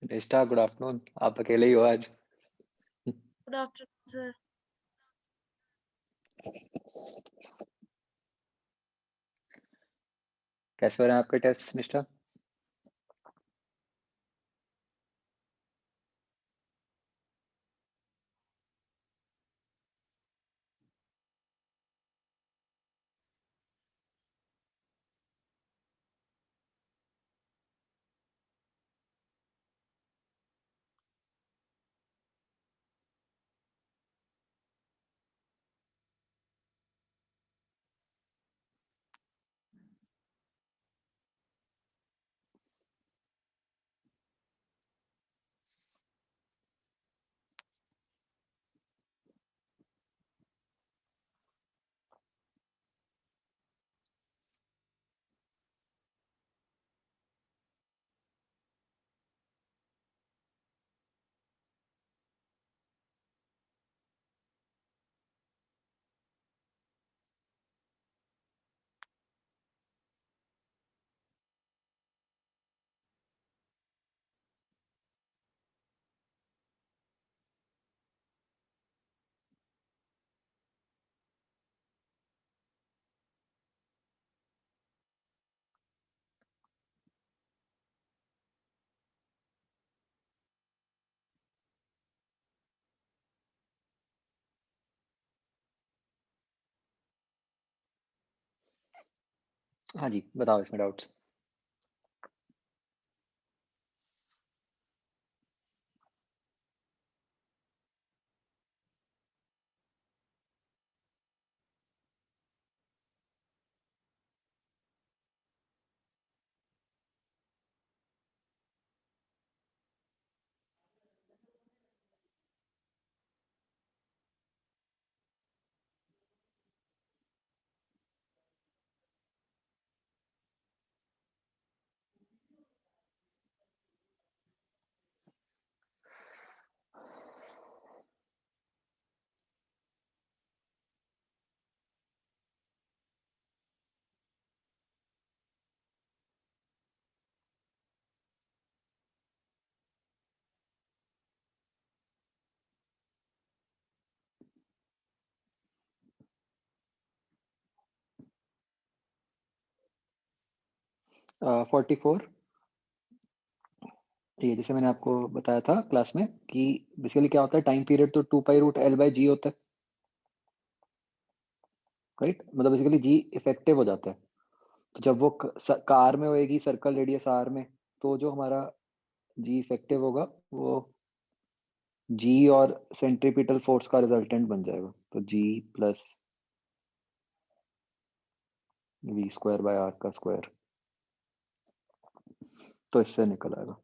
निष्ठा, good afternoon. आप अकेले ही हो आज? Good afternoon sir. कैसे हो रहे हैं आपके टेस्ट, निष्ठा? हाँ जी, बताओ इसमें डाउट्स। Forty four. ये जैसे मैंने आपको बताया था क्लास में कि बेसिकली क्या होता है, टाइम पीरियड तो 2 पाई रूट L/G होता है, राइट? मतलब बेसिकली जी इफेक्टिव हो जाता है। तो जब वो कार में होएगी, सर्कल रेडियस आर में, तो जो हमारा जी इफेक्टिव होगा वो जी और सेंट्रीपिटल फोर्स का रिजल्टेंट बन जाएगा। तो जी प्लस V² बाय R का स्क्वायर, तो इससे निकल आएगा।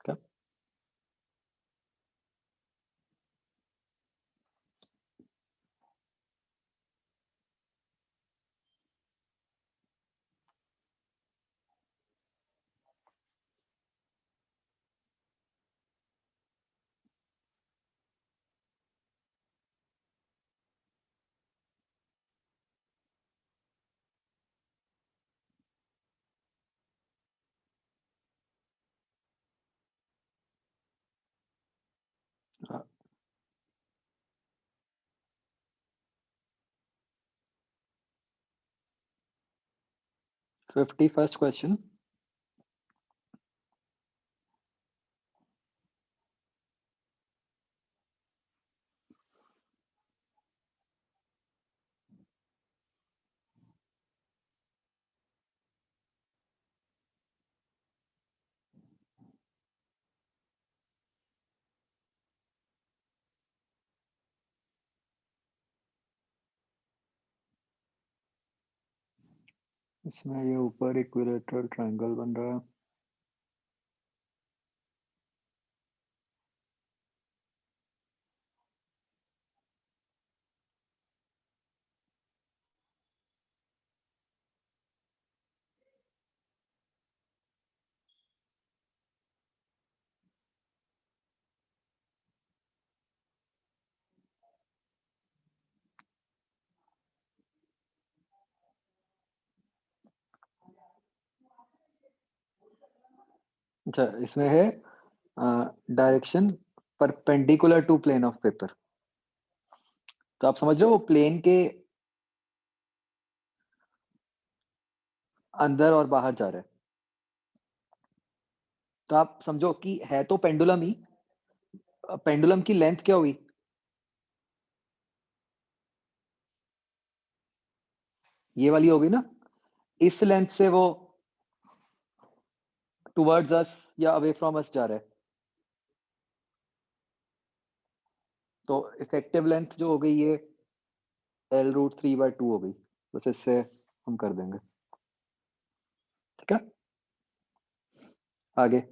क्या? 51st question. इसमें ये ऊपर इक्विलेटरल ट्रायंगल बन रहा है। अच्छा, इसमें है direction perpendicular to plane of paper. तो आप समझ रहे हो वो प्लेन के अंदर और बाहर जा रहा है। तो आप समझो कि है तो पेंडुलम ही, पेंडुलम की लेंथ क्या हुई? ये वाली होगी ना। इस लेंथ से वो टुवर्ड्स अस या अवे फ्रॉम अस जा रहा है। तो इफेक्टिव लेंथ जो हो गई ये L√3/2 हो गई। बस इससे हम कर देंगे। ठीक है, आगे।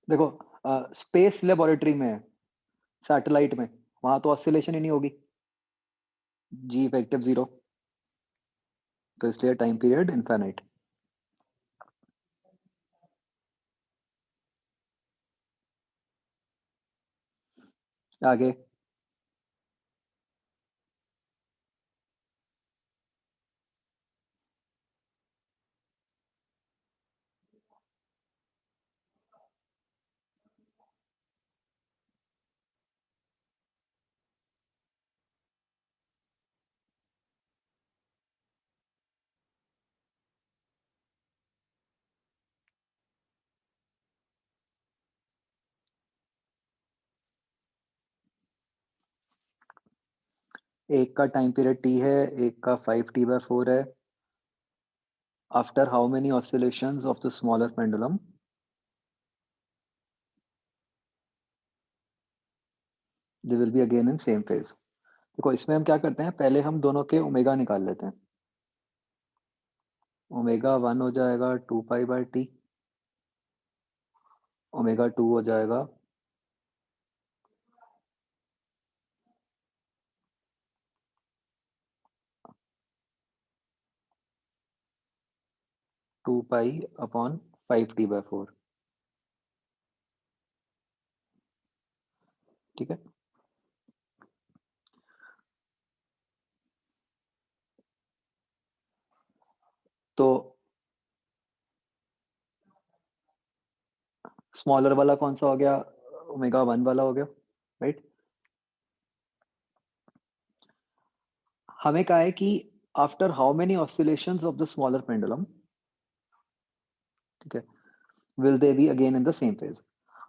देखो, स्पेस लेबोरेटरी में है, सैटेलाइट में, वहां तो ऑसिलेशन ही नहीं होगी, जी इफेक्टिव 0। तो इसलिए टाइम पीरियड इनफाइनाइट। आगे। एक का टाइम पीरियड t है, एक का 5t/4 है। After how many oscillations of the smaller pendulum they will be again in same phase. देखो, इसमें हम क्या करते हैं, पहले हम दोनों के ओमेगा निकाल लेते हैं। ओमेगा 1 हो जाएगा 2π/t, ओमेगा 2 हो जाएगा 2π/5t/4। ठीक है, तो स्मॉलर वाला कौन सा हो गया? ओमेगा 1 वाला हो गया, राइट। हमें कहा है कि after how many oscillations of the smaller pendulum, ठीक है, will they be again in the same phase.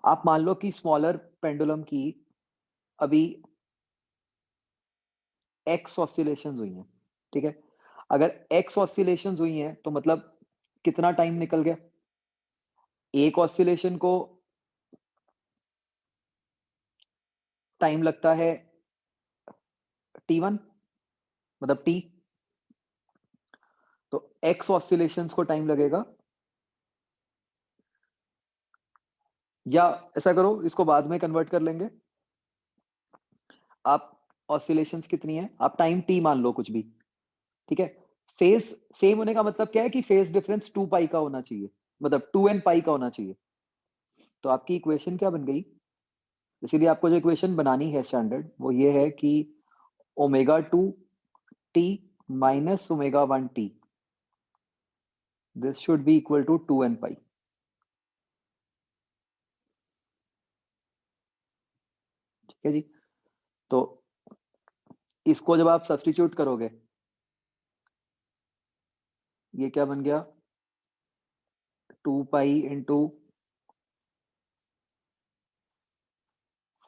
आप मान लो कि स्मॉलर पेंडुलम की अभी x ऑसिलेशंस हुई हैं। ठीक है, अगर x ऑसिलेशंस हुई हैं तो मतलब कितना टाइम निकल गया? एक ऑसिलेशन को टाइम लगता है t1, मतलब t। तो x ऑसिलेशंस को टाइम लगेगा, या ऐसा करो इसको बाद में कन्वर्ट कर लेंगे। आप ऑसिलेशंस कितनी है, आप टाइम t मान लो कुछ भी। ठीक है, फेज सेम होने का मतलब क्या है कि फेज डिफरेंस 2π का होना चाहिए, मतलब 2n π का होना चाहिए। तो आपकी इक्वेशन क्या बन गई? इसीलिए आपको जो इक्वेशन बनानी है स्टैंडर्ड, वो ये है कि omega 2t minus omega 1t, this should be equal to 2n π। ठीक है जी, तो इसको जब आप सब्स्टिट्यूट करोगे, ये क्या बन गया? 2π ×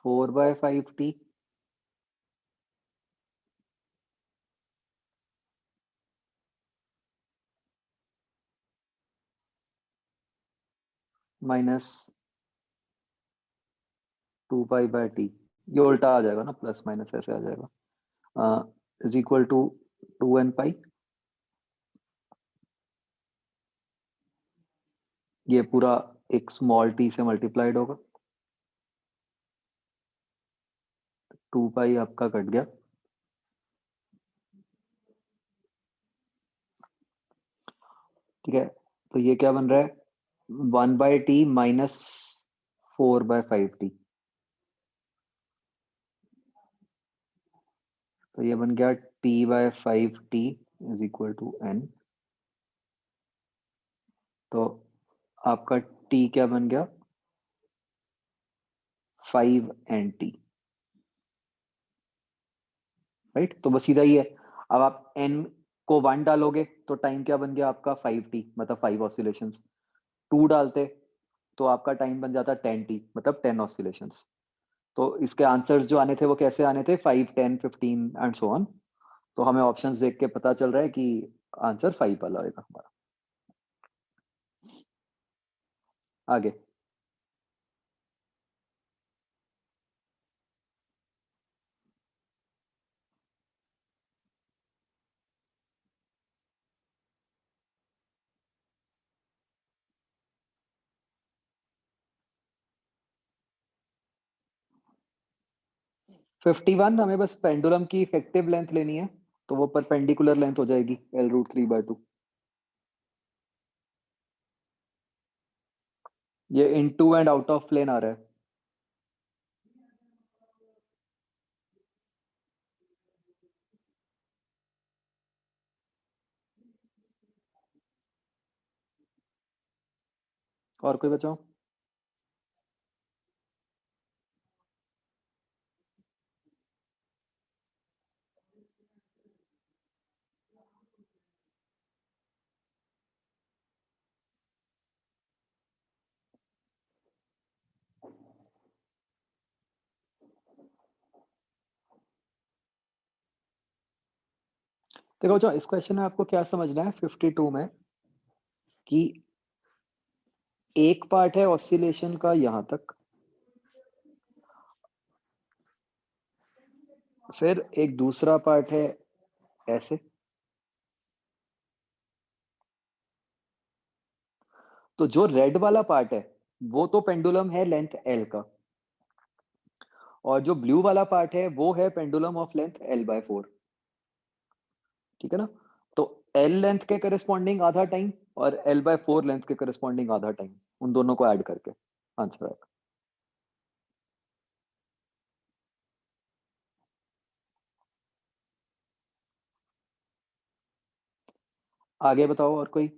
4/5t माइनस 2π/t। ये उल्टा आ जाएगा ना, प्लस माइनस ऐसे आ जाएगा, इज इक्वल टू 2n π। ये पूरा एक स्मॉल t से मल्टीप्लाइड होगा, 2π आपका कट गया। ठीक है, तो ये क्या बन रहा है 1/t माइनस 4/5t, तो ये बन गया t/5t is equal to n। तो आपका t क्या बन गया 5nt, राइट। तो बस सीधा ही है। अब आप n को 1 डालोगे तो टाइम क्या बन गया आपका 5t, मतलब 5 ऑसिलेशंस। 2 डालते तो आपका टाइम बन जाता 10t, मतलब 10 ऑसिलेशंस। तो इसके आंसर्स जो आने थे वो कैसे आने थे 5, 10, 15 एंड सो ऑन। तो हमें ऑप्शंस देख के पता चल रहा है कि आंसर 5 वाला होगा हमारा। आगे 51 हमें बस पेंडुलम की इफेक्टिव लेंथ लेनी है, तो वो परपेंडिकुलर लेंथ हो जाएगी L√3/2। ये into and out of plane आ रहा है। और कोई बचाओ? देखो बच्चों, इस क्वेश्चन में आपको क्या समझना है 52 में, कि एक पार्ट है ऑसिलेशन का यहां तक, फिर एक दूसरा पार्ट है ऐसे। तो जो रेड वाला पार्ट है वो तो पेंडुलम है लेंथ L का, और जो ब्लू वाला पार्ट है वो है पेंडुलम ऑफ लेंथ L/4। ठीक है ना। तो L लेंथ के करस्पॉन्डिंग आधा टाइम और L/4 लेंथ के करस्पॉन्डिंग आधा टाइम, उन दोनों को ऐड करके आंसर आएगा। आगे बताओ और कोई।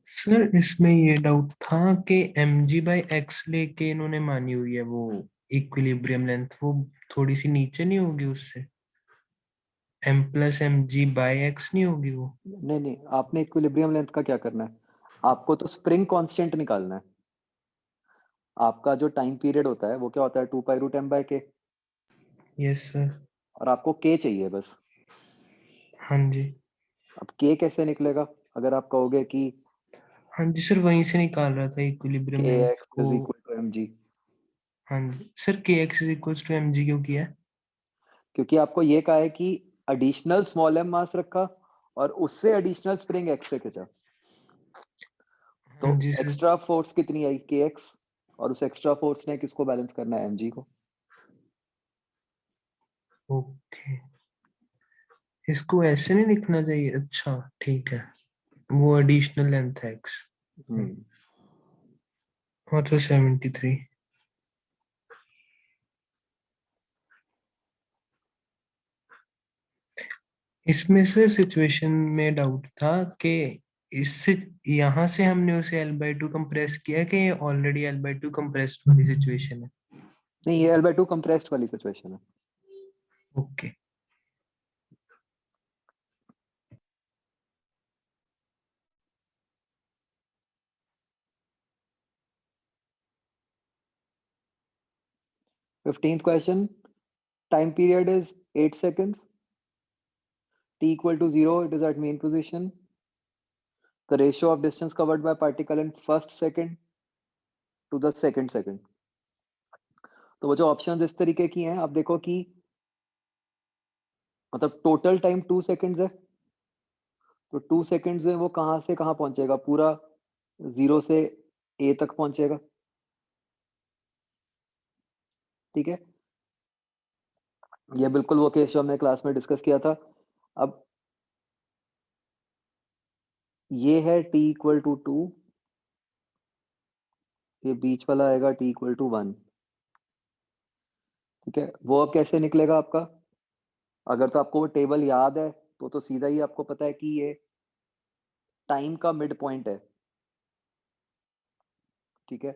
सर इसमें ये डाउट था कि mg/x लेके इन्होंने मानी हुई है वो इक्विलिब्रियम लेंथ, वो थोड़ी सी नीचे नहीं होगी उससे? m+mg/x नहीं होगी वो? नहीं नहीं, आपने इक्विलिब्रियम लेंथ का क्या करना है, आपको तो स्प्रिंग कांस्टेंट निकालना है। आपका जो टाइम पीरियड होता है वो क्या होता है 2π√m/k, यस सर। और आपको k चाहिए बस। हाँ जी। अब k कैसे निकलेगा, अगर आप कहोगे कि हाँ जी सर, वहीं से निकाल रहा था इक्विलिब्रियम लेंथ kx को। इज इक्वल टू mg, हाँ जी सर, kx = mg क्यों किया है? क्योंकि आपको ये कहा है कि एडिशनल स्मॉल m मास रखा और उससे एडिशनल स्प्रिंग x से खींचा, तो हाँ जी सर। एक्स्ट्रा फोर्स कितनी आई kx, और उस एक्स्ट्रा फोर्स ने किसको बैलेंस करना है mg को। ओके, इसको ऐसे नहीं लिखना चाहिए? अच्छा ठीक है, वो एडिशनल लेंथ है x। हम्म और तो 73। इसमें सर सिचुएशन में डाउट था कि इससे यहाँ से हमने उसे L/2 कंप्रेस किया कि ऑलरेडी L/2 कंप्रेस्ड वाली सिचुएशन है? नहीं, ये L/2 कंप्रेस्ड वाली सिचुएशन है। Okay. 15th question, time period is 8 seconds, t equal to 0, it is at mean position. The ratio of distance covered by particle in first second to the second second. तो वो जो option इस तरीके की हैं, आप देखो कि मतलब टोटल टाइम 2 सेकंड्स है, तो 2 सेकंड्स में वो कहाँ से कहाँ पहुंचेगा, पूरा 0 से A तक पहुंचेगा। ठीक है, ये बिल्कुल वो केस जो हमने क्लास में डिस्कस किया था। अब ये है t इक्वल टू 2, ये बीच वाला आएगा t इक्वल टू 1। ठीक है, वो अब कैसे निकलेगा आपका, अगर तो आपको वो टेबल याद है तो सीधा ही आपको पता है कि ये टाइम का मिड पॉइंट है। ठीक है,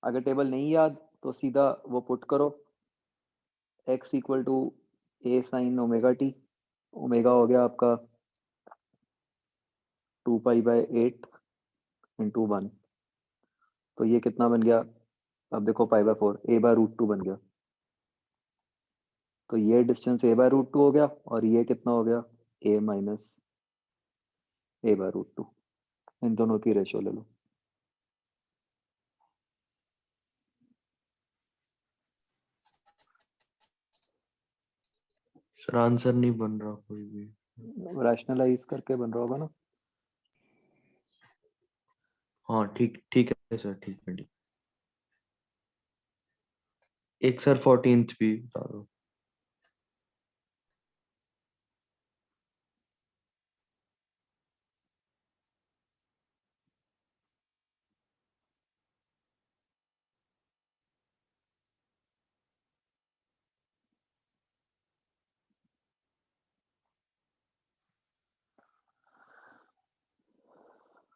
अगर टेबल नहीं याद तो सीधा वो पुट करो, x equal to a sine omega t, omega हो गया आपका 2 पाई बाय 8 इंटू 1, तो ये कितना बन गया, अब देखो pi by 4, a by root 2 बन गया। तो ये डिस्टेंस a बाय रूट 2 हो गया, और ये कितना हो गया, a minus a by root 2। इन दोनों की रेशियो ले लो। सर आंसर नहीं बन रहा कोई भी। रैशनलाइज करके बन रहा होगा ना। हाँ ठीक ठीक है सर, ठीक है ठीक। एक सर 14th भी बता दो।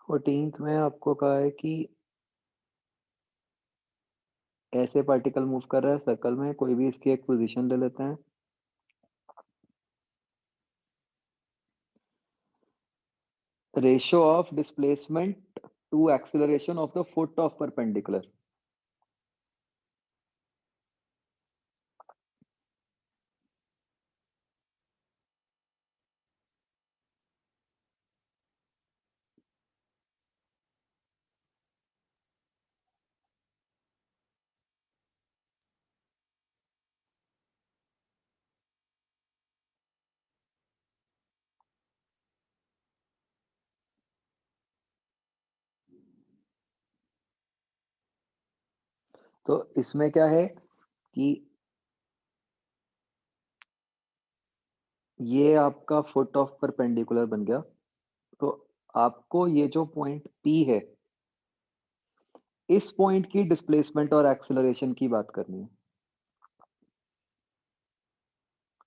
फोर्टींथ में आपको कहा है कि ऐसे पार्टिकल मूव कर रहा है सर्कल में, कोई भी इसकी एक पोजीशन ले लेते हैं। Ratio of displacement to acceleration of the foot of perpendicular. तो इसमें क्या है कि ये आपका फुट ऑफ परपेंडिकुलर बन गया, तो आपको ये जो पॉइंट P है, इस पॉइंट की डिस्प्लेसमेंट और एक्सेलरेशन की बात करनी है।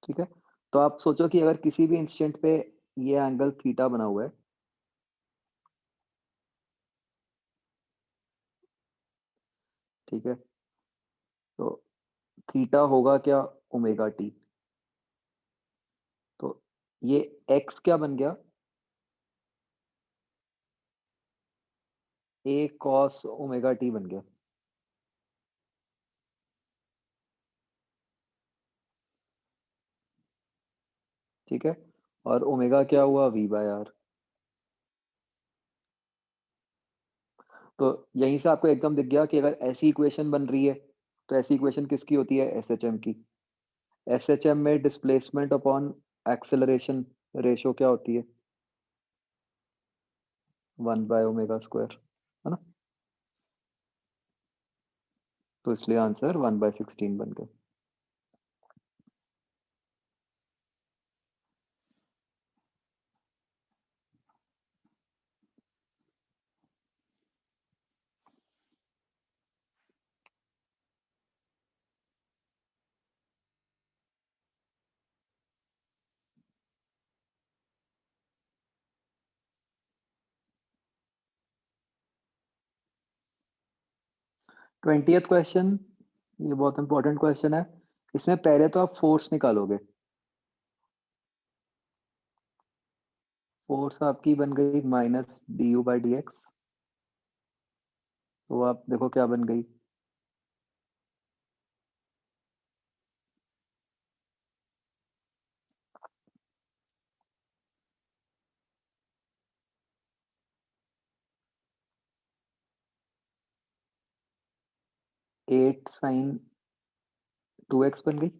ठीक है, तो आप सोचो कि अगर किसी भी इंस्टेंट पे ये एंगल थीटा बना हुआ है, ठीक है, तो थीटा होगा क्या, ओमेगा टी। तो ये x क्या बन गया, a cos ओमेगा टी बन गया। ठीक है, और ओमेगा क्या हुआ, v बाय आर। तो यहीं से आपको एकदम दिख गया कि अगर ऐसी इक्वेशन बन रही है तो ऐसी इक्वेशन किसकी होती है, एसएचएम की। एसएचएम में डिस्प्लेसमेंट अपॉन एक्सेलरेशन रेशो क्या होती है, 1 बाय ओमेगा स्क्वायर, है ना। तो इसलिए आंसर 1/16 बन गया। ट्वेंटियथ क्वेश्चन, ये बहुत इंपॉर्टेंट क्वेश्चन है। इसमें पहले तो आप फोर्स निकालोगे। फोर्स आपकी बन गई माइनस du/dx, तो आप देखो क्या बन गई, एट साइन 2x बन गई।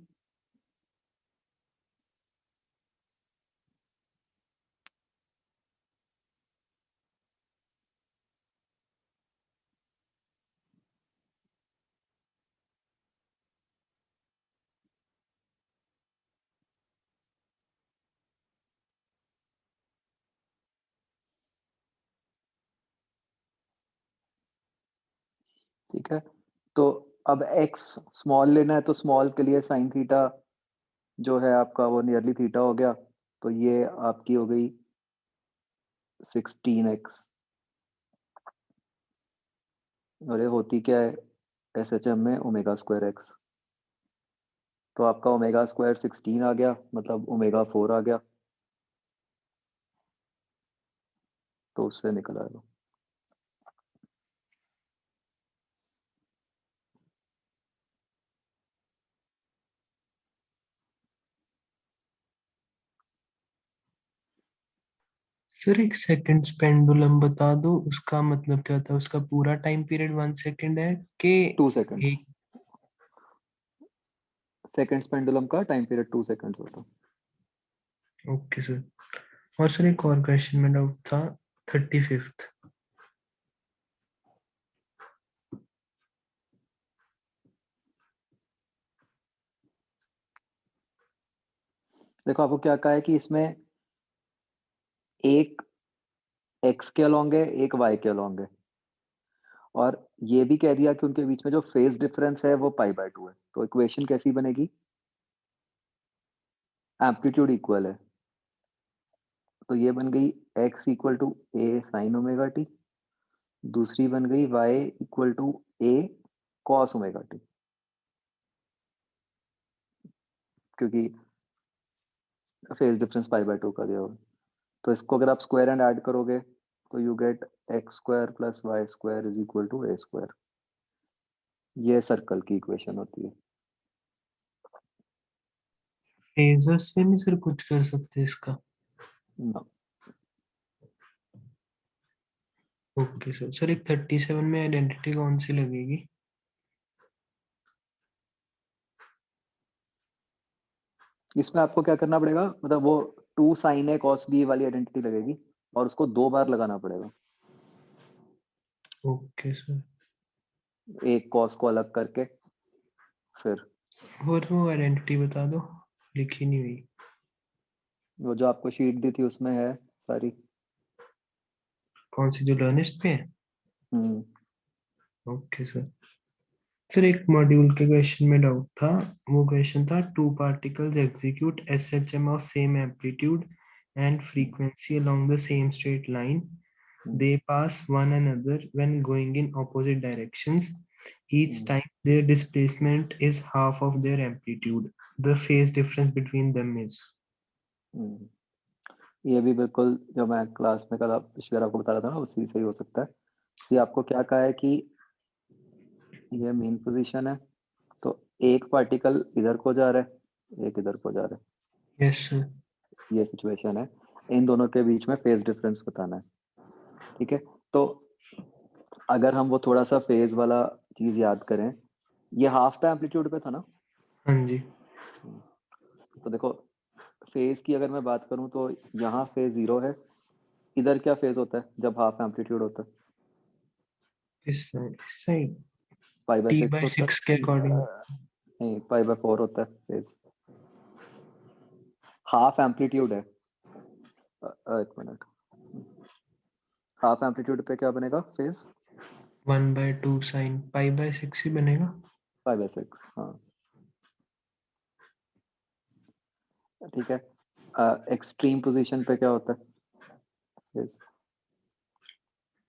ठीक है, तो अब x स्मॉल लेना है, तो स्मॉल के लिए साइन थीटा जो है आपका वो नियरली थीटा हो गया, तो ये आपकी हो गई 16x। और ये होती क्या है SHM में ओमेगा स्क्वायर x, तो आपका ओमेगा स्क्वायर 16 आ गया, मतलब ओमेगा 4 आ गया, तो उससे निकल आएगा। सर एक सेकंड पेंडुलम बता दो, उसका मतलब क्या था? उसका पूरा टाइम पीरियड 1 सेकंड है कि 2 सेकंड्स। एक? सेकंड्स पेंडुलम का टाइम पीरियड 2 सेकंड्स होता है। Okay sir. और सर एक और क्वेश्चन में डाउट था, 35th। देखो आपको क्या कहा है कि इसमें एक x के अलोंग है, एक y के अलोंग है, और ये भी कह दिया कि उनके बीच में जो फेज डिफरेंस है वो π/2 है। तो इक्वेशन कैसी बनेगी? एम्पलीट्यूड इक्वल है, तो ये बन गई x equal to a sin omega t, दूसरी बन गई y equal to a cos omega t, क्योंकि फेज डिफरेंस π/2 का दिया हुआ है। तो इसको अगर आप स्क्वायर एंड ऐड करोगे तो you get x square plus Y square is equal to a square. ये सर्कल की इक्वेशन होती है। फेजर्स से नहीं सर कुछ कर सकते इसका? ना, ओके सर। सर एक 37 में आइडेंटिटी कौन सी लगेगी? इसमें आपको क्या करना पड़ेगा, मतलब वो 2 sin a cos b वाली आइडेंटिटी लगेगी और उसको 2 बार लगाना पड़ेगा, ओके सर। एक cos को अलग करके। फिर और वो आइडेंटिटी बता दो, लिखी नहीं हुई। वो जो आपको शीट दी थी उसमें है सारी। कौन सी, जो लर्निस्ट पे है? हम्म, ओके सर। सर एक मॉड्यूल के क्वेश्चन में डाउट था, वो क्वेश्चन था two particles execute SHM of same amplitude and frequency along the same straight line. They pass one another when going in opposite directions. Each time their displacement is half of their amplitude. The phase difference between them is. ये भी बिल्कुल जो मैं class में कल पिछली बार आपको बता रहा था ना, उसी से ही हो सकता है। कि आपको क्या कहा है कि ये मेन पोजीशन है, तो एक पार्टिकल इधर को जा रहा है, एक इधर को जा रहा है। Yes sir. ये सिचुएशन है, इन दोनों के बीच में फेज डिफरेंस बताना है। ठीक है, तो अगर हम वो थोड़ा सा फेज वाला चीज याद करें, ये हाफ द एम्पलीट्यूड पे था ना। हाँ जी। तो देखो फेज की अगर मैं बात करूं तो यहाँ फेज 0 है, इधर क्या फेज होता है जब हाफ एम्पलीट्यूड होता है? इस साइड π/6 होता है। T/6 के अकॉर्डिंग। नहीं, π/4 होता है फेज। हाफ एम्पलीट्यूड है। एक मिनट, हाफ एम्पलीट्यूड पे क्या बनेगा फेज? 1/2 sin π/6 ही बनेगा। π/6, हाँ ठीक है। एक्सट्रीम पोजीशन पे क्या होता है फेज?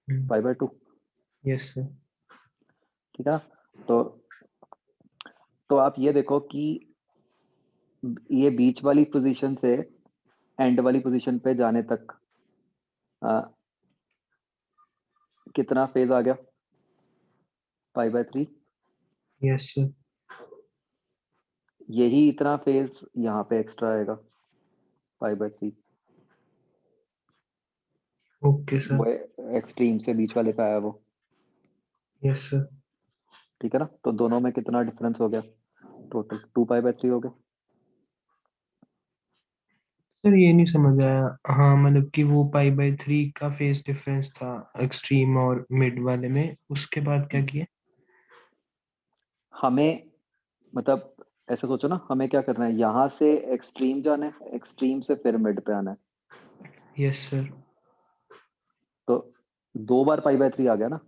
π/2। Yes sir. ठीक है, तो आप ये देखो कि ये बीच वाली पोजीशन से एंड वाली पोजीशन पे जाने तक कितना फेज आ गया? π/3। Yes sir. यही इतना फेज यहाँ पे एक्स्ट्रा आएगा π/3। ओके वो सर। एक्सट्रीम से बीच वाले पे आया वो। Yes sir. ठीक है ना, तो दोनों में कितना डिफरेंस हो गया? टोटल 2π/3 हो गया। सर ये नहीं समझ आया। हाँ मतलब कि वो π/3 का फेज डिफरेंस था एक्सट्रीम और मिड वाले में, उसके बाद क्या किया? हमें मतलब ऐसे सोचो ना, हमें क्या करना है, यहाँ से एक्सट्रीम जाना है, एक्सट्रीम से फिर मिड पे आना है। Yes sir. तो 2 बार π/3 आ गया ना।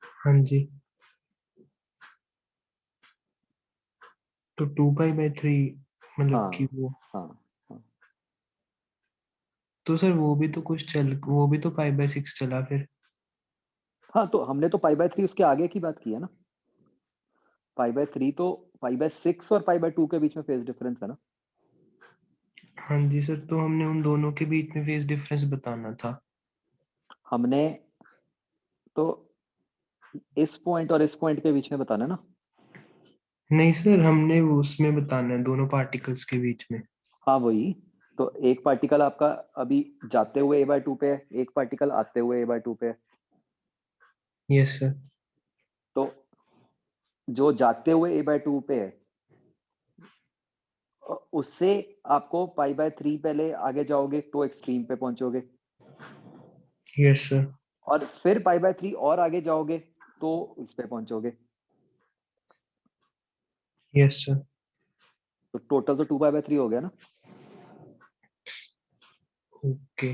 हाँ जी, तो 2π/3 मतलब कि हाँ वो, हाँ हाँ। तो सर वो भी तो कुछ चल, वो भी तो π/6 चला फिर। हाँ तो हमने तो π/3 उसके आगे की बात की है ना। π/3 तो π/6 और π/2 के बीच में फेज डिफरेंस है ना। हाँ जी सर, तो हमने उन दोनों के बीच में फेज डिफरेंस बताना था। हमने तो इस पॉइंट और इस पॉइंट के बीच में बताना है ना। नहीं सर, हमने वो उसमें बताना है दोनों पार्टिकल्स के बीच में। हाँ वही। तो एक पार्टिकल आपका अभी जाते हुए a/2 पे है, एक पार्टिकल आते हुए a/2 पे है। Yes sir. तो जो जाते हुए a/2 पे है, उससे आपको π/3 पहले आगे जाओगे तो एक्सट्रीम पे पहुंचोगे, यस सर। और फिर π/3 और आगे जाओगे तो इस पे पहुंचोगे। Yes sir. तो टोटल तो 2π/3 हो गया ना। ओके।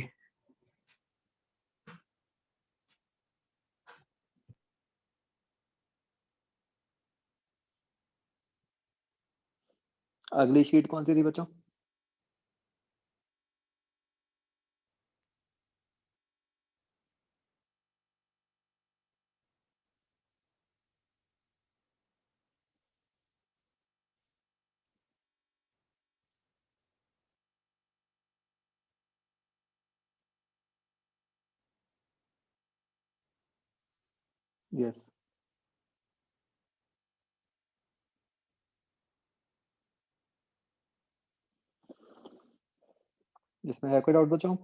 अगली शीट कौन सी थी बच्चों? यस। जिसमें है कोई डाउट बच्चों?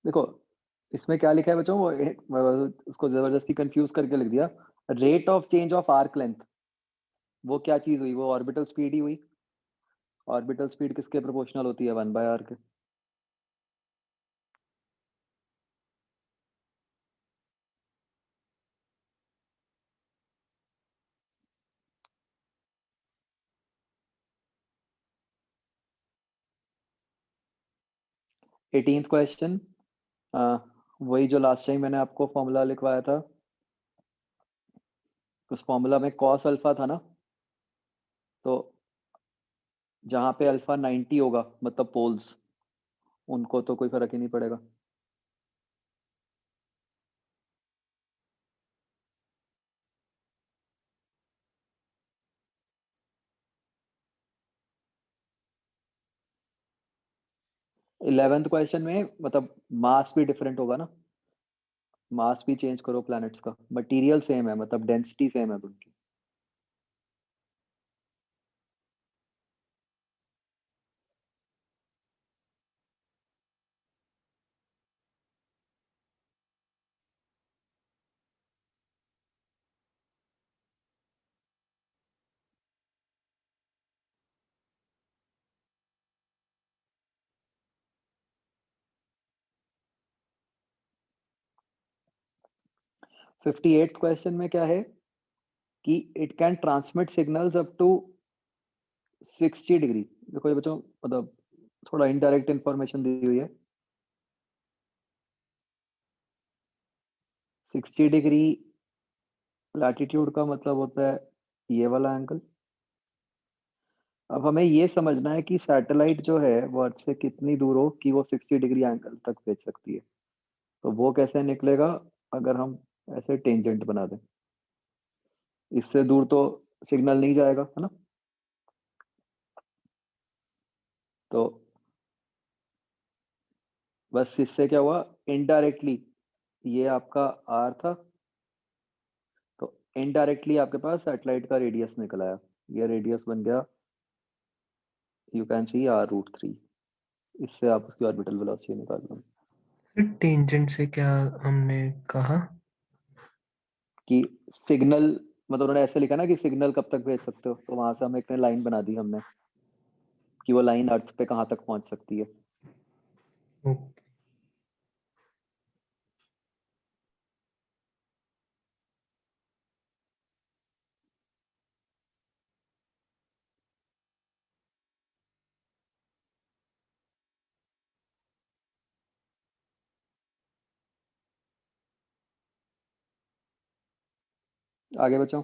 देखो इसमें क्या लिखा है बच्चों, वो उसको जबरदस्ती कंफ्यूज करके लिख दिया। Rate of change of arc length, वो क्या चीज हुई? वो ऑर्बिटल स्पीड ही हुई। ऑर्बिटल स्पीड किसके प्रोपोर्शनल होती है? 1/r के। एटीन्थ क्वेश्चन, वही जो लास्ट टाइम मैंने आपको फॉर्मूला लिखवाया था, उस फॉर्मूला में कॉस अल्फा था ना। तो जहाँ पे अल्फा 90 होगा मतलब पोल्स, उनको तो कोई फर्क ही नहीं पड़ेगा। इलेवेंथ क्वेश्चन में मतलब मास भी डिफरेंट होगा ना। मास भी चेंज करो प्लैनेट्स का, मटेरियल सेम है मतलब डेंसिटी सेम है उनकी। फिफ्टी एट्थ क्वेश्चन में क्या है कि it can transmit signals up to 60 degree. देखो ये बच्चों मतलब थोड़ा इनडायरेक्ट इंफॉर्मेशन दी हुई है। 60 डिग्री लैटिट्यूड का मतलब होता है ये वाला एंगल। अब हमें ये समझना है कि सैटेलाइट जो है वो अर्थ से कितनी दूर हो कि वो 60 डिग्री एंगल तक भेज सकती है। तो वो कैसे निकलेगा? अगर हम ऐसे टेंजेंट बना दें। इससे दूर तो सिग्नल नहीं जाएगा, है ना। तो बस इससे क्या हुआ, इनडायरेक्टली ये आपका आर था, तो इनडायरेक्टली आपके पास सैटेलाइट का रेडियस निकल आया, ये रेडियस बन गया, यू कैन सी r√3। इससे आप उसकी ऑर्बिटल वेलोसिटी निकाल लो फिर टेंजेंट से क्या हमने कहा? कि सिग्नल, मतलब उन्होंने ऐसे लिखा ना कि सिग्नल कब तक भेज सकते हो, तो वहां से हम एक लाइन बना दी हमने कि वो लाइन अर्थ पे कहाँ तक पहुंच सकती है। ओके। आगे बचाओ।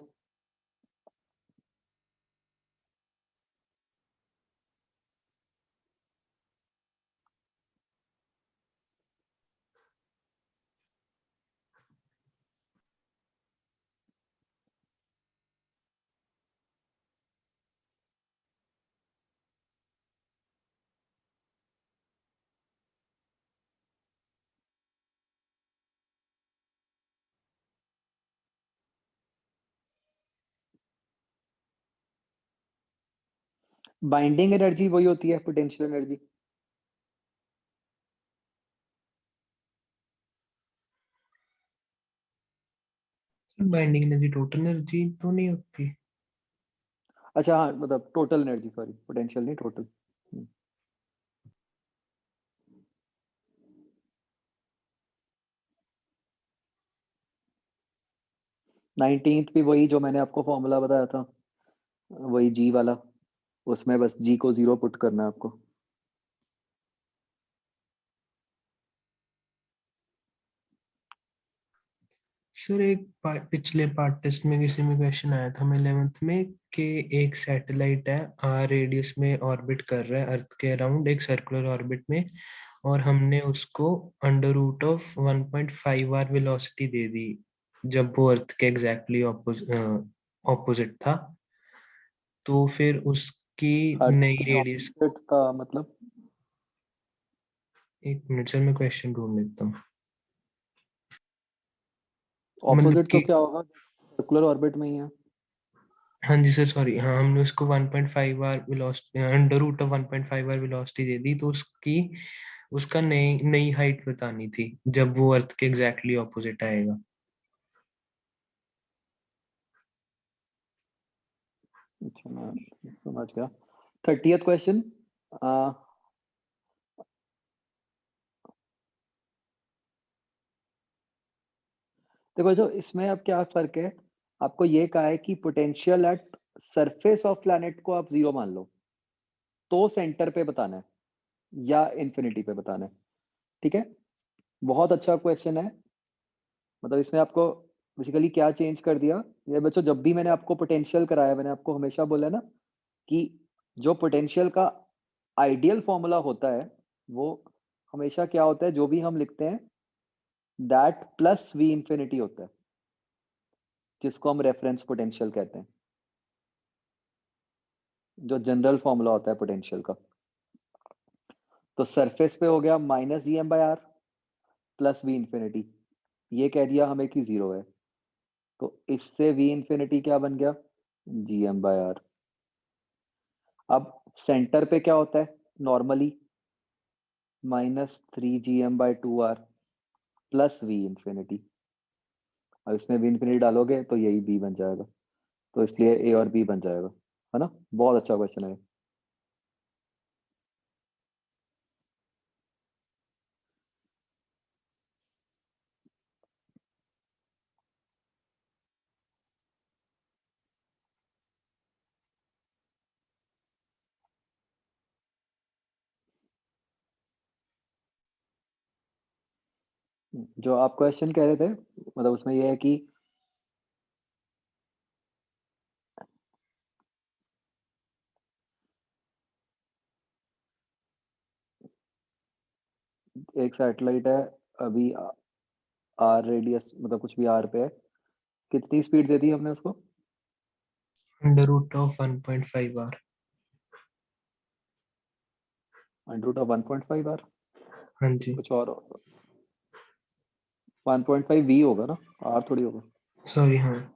बाइंडिंग एनर्जी वही होती है potential energy. Binding energy total energy तो नहीं होती? अच्छा हाँ, मतलब टोटल एनर्जी, सॉरी पोटेंशियल नहीं, टोटल। 19th भी वही जो मैंने आपको फॉर्मूला बताया था, वही जी वाला, उसमें बस जी को 0 पुट करना है आपको। सर एक पिछले पार्ट टेस्ट में किसी में क्वेश्चन आया था, मैं 11th में, कि एक सैटेलाइट है आर रेडियस में ऑर्बिट कर रहा है अर्थ के अराउंड एक सर्कुलर ऑर्बिट में, और हमने उसको under root of 1.5 R velocity दे दी जब वो अर्थ के एग्जैक्टली ऑपोजिट था, तो फिर उसकी नई रेडियस। ऑपोजिट का मतलब? एक मिनट सर, मैं क्वेश्चन ढूंढ लेता हूँ। मतलब ऑपोजिट तो कि क्या होगा, सर्कुलर ऑर्बिट में ही है। हाँ जी सर, सॉरी, हाँ हमने उसको 1.5 R velocity under root of 1.5 R velocity दे दी, तो उसकी उसका नई नई हाइट बतानी थी जब वो अर्थ के एग्जैक्टली ऑपोजिट आएगा। अच्छा मैं समझ गया। 30th question. देखो जो इसमें अब क्या फर्क है, आपको ये कहा है कि potential at surface of planet को आप 0 मान लो, तो सेंटर पे बताना है या इन्फिनिटी पे बताना है। ठीक है, बहुत अच्छा क्वेश्चन है। मतलब इसमें आपको बेसिकली क्या चेंज कर दिया, ये बच्चों जब भी मैंने आपको पोटेंशियल कराया, मैंने आपको हमेशा बोला ना कि जो पोटेंशियल का आइडियल फॉर्मूला होता है वो हमेशा क्या होता है, जो भी हम लिखते हैं दैट प्लस वी इंफिनिटी होता है, जिसको हम रेफरेंस पोटेंशियल कहते हैं, जो जनरल फॉर्मूला होता है पोटेंशियल का। तो सरफेस पे हो गया -gm/r प्लस वी इंफिनिटी, ये कह दिया हमें कि 0 है, तो इससे वी इंफिनिटी क्या बन गया, gm/r। अब सेंटर पे क्या होता है normally, -3gm/2r plus we infinity. अब इसमें वी इंफिनिटी डालोगे तो यही बी बन जाएगा, तो इसलिए ए और बी बन जाएगा, है ना। बहुत अच्छा क्वेश्चन है। जो आप क्वेश्चन कह रहे थे, मतलब उसमें यह है कि एक सैटेलाइट है, अभी आर रेडियस मतलब कुछ भी आर पे है, कितनी स्पीड दे दी हमने उसको, under root of 1.5 R. √1.5 R, हाँ जी, कुछ और 1.5 वी होगा ना, आर थोड़ी होगा। सॉरी, हाँ।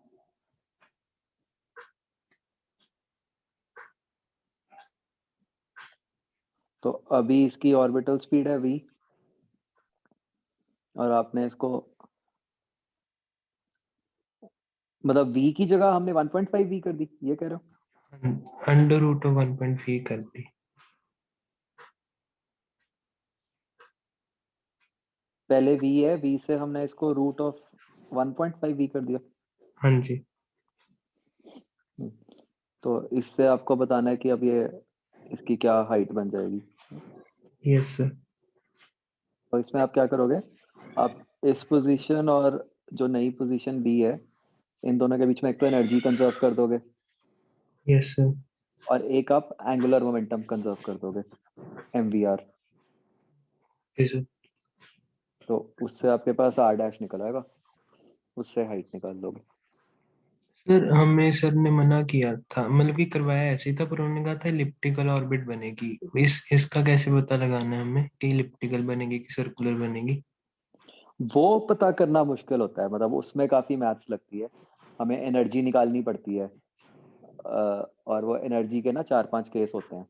तो अभी इसकी ऑर्बिटल स्पीड है वी, और आपने इसको मतलब वी की जगह हमने 1.5 वी कर दी, ये कह रहे हो? अंडर रूट ऑफ 1.5 कर दी। पहले वी है, वी से हमने इसको √1.5 वी कर दिया। हाँ जी, तो इससे आपको बताना है कि अब ये इसकी क्या हाइट बन जाएगी। Yes sir. तो इसमें आप क्या करोगे, आप इस पोजीशन और जो नई पोजीशन बी है, इन दोनों के बीच में एक तो एनर्जी कंजर्व कर दोगे, यस सर। और एक आप एंगुलर मोमेंटम कंजर्व कर दोगे, mvr। Okay sir. तो उससे आपके पास r डैश निकल आएगा, उससे हाइट निकाल लोगे। सर हमें सर ने मना किया था, मतलब कि करवाया ऐसे ही था, पर उन्होंने कहा था इलिप्टिकल ऑर्बिट बनेगी। इसका कैसे पता लगाना है हमें कि इलिप्टिकल बनेगी कि सर्कुलर बनेगी? वो पता करना मुश्किल होता है, मतलब उसमें काफी मैथ्स लगती है, हमें एनर्जी निकालनी पड़ती है। और वो एनर्जी के ना 4-5 केस होते हैं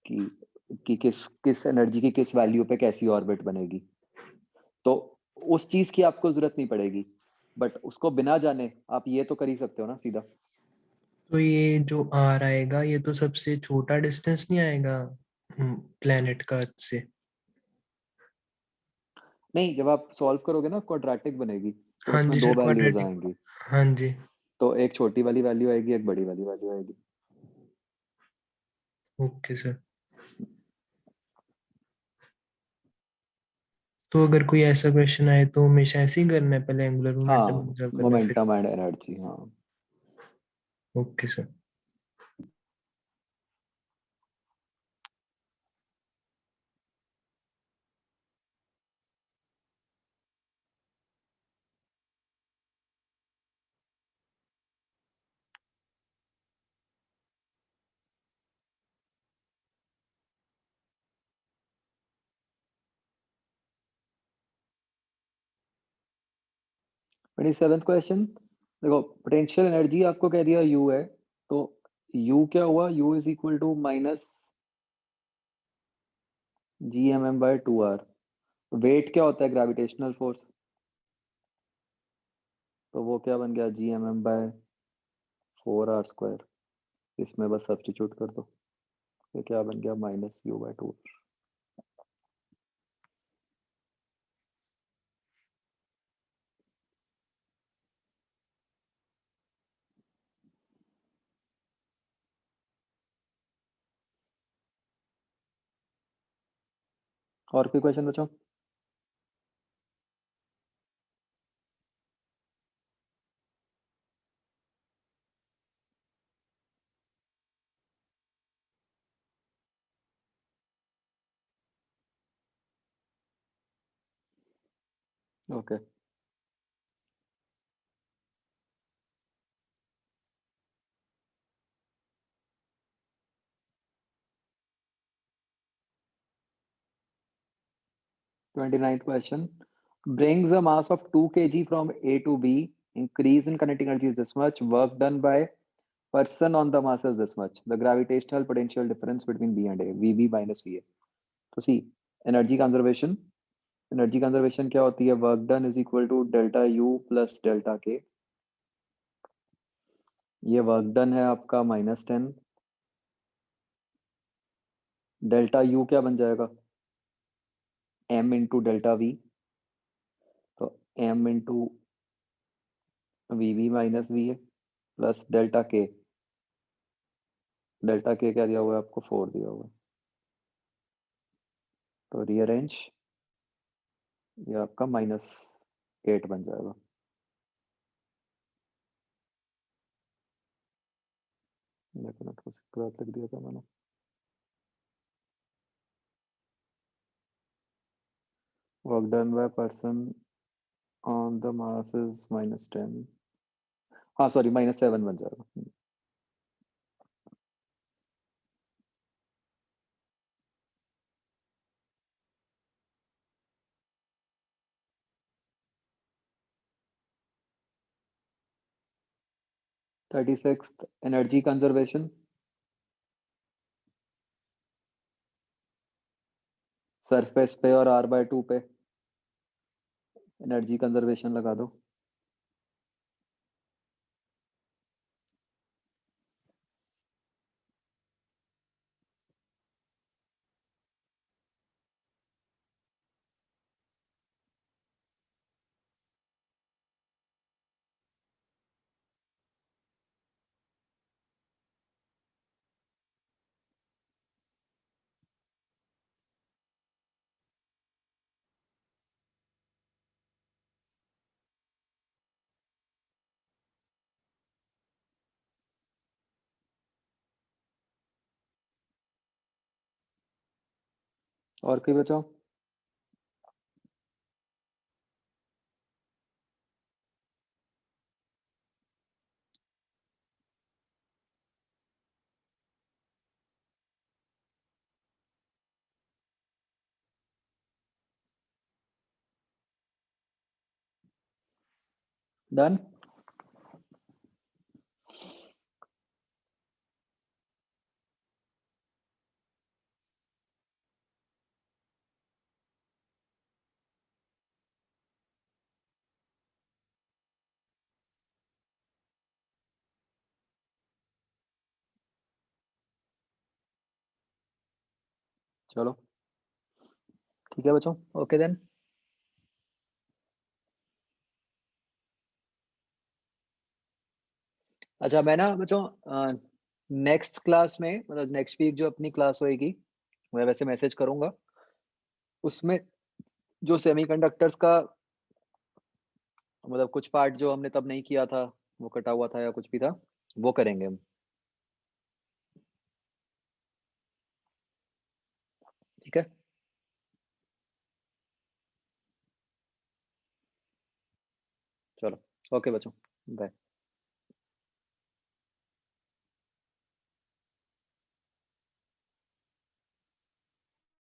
कि किस किस एनर्जी की किस वैल्यू पे कैसी ऑर्बिट बनेगी। तो उस चीज की आपको जरूरत नहीं पड़ेगी, बट उसको बिना जाने आप ये तो कर ही सकते हो ना सीधा। तो ये जो आर आएगा, ये तो सबसे छोटा डिस्टेंस नहीं आएगा प्लेनेट का अर्थ से? नहीं, जब आप सॉल्व करोगे ना क्वाड्रेटिक बनेगी, तो हाँ उसमें जी दो सर, वैल्यूज क्वाड्रेटिक। आएंगी। हाँ जी। तो एक छोटी वाली वैल्यू आएगी, एक बड़ी वाली वैल्यू आएगी। Okay sir. तो अगर कोई ऐसा क्वेश्चन आए तो हमेशा ऐसे ही करना है, पहले एंगुलर मोमेंटम हाँ, कंजर्व करना है फिर? मोमेंटम एंड एनर्जी, हाँ। Okay sir. 27th क्वेश्चन, देखो पोटेंशियल एनर्जी आपको कह दिया U है, तो U क्या हुआ, U is equal to minus Gmm/2r। Weight क्या होता है, ग्रेविटेशनल फोर्स, तो वो क्या बन गया, Gmm/4r²। इसमें बस सब्स्टिट्यूट कर दो, ये क्या बन गया, -U/2। और कोई क्वेश्चन बचा? Okay. Twenty-ninth question. Brings a mass of 2 kg from A to B. Increase in kinetic energy is this much. Work done by person on the mass is this much. The gravitational potential difference between B and A, VB minus VA. तो see energy conservation, energy conservation क्या होती है, work done is equal to delta U plus delta K। ये work done है आपका -10। Delta U क्या बन जाएगा, M इंटू डेल्टा V। तो M into VB minus VA plus delta K। Delta K क्या दिया हुआ है आपको, 4 दिया हुआ है। तो रीअरेंज, ये आपका -8 बन जाएगा। लेकिन कुछ गलत लिख दिया था मैंने। Work done by person on the mass is -10। हाँ सॉरी -7 बन जाएगा। (36th) एनर्जी कंजर्वेशन, सरफेस पे और r/2 पे एनर्जी कंजर्वेशन लगा दो। और कोई बचाओ? डन। चलो ठीक है बच्चों, ओके देन। अच्छा मैं ना बच्चों नेक्स्ट क्लास में, मतलब नेक्स्ट वीक जो अपनी क्लास होएगी, मैं वैसे मैसेज करूंगा, उसमें जो सेमीकंडक्टर्स का मतलब कुछ पार्ट जो हमने तब नहीं किया था, वो कटा हुआ था या कुछ भी था, वो करेंगे हम। ठीक है, चलो ओके बच्चों, बाय।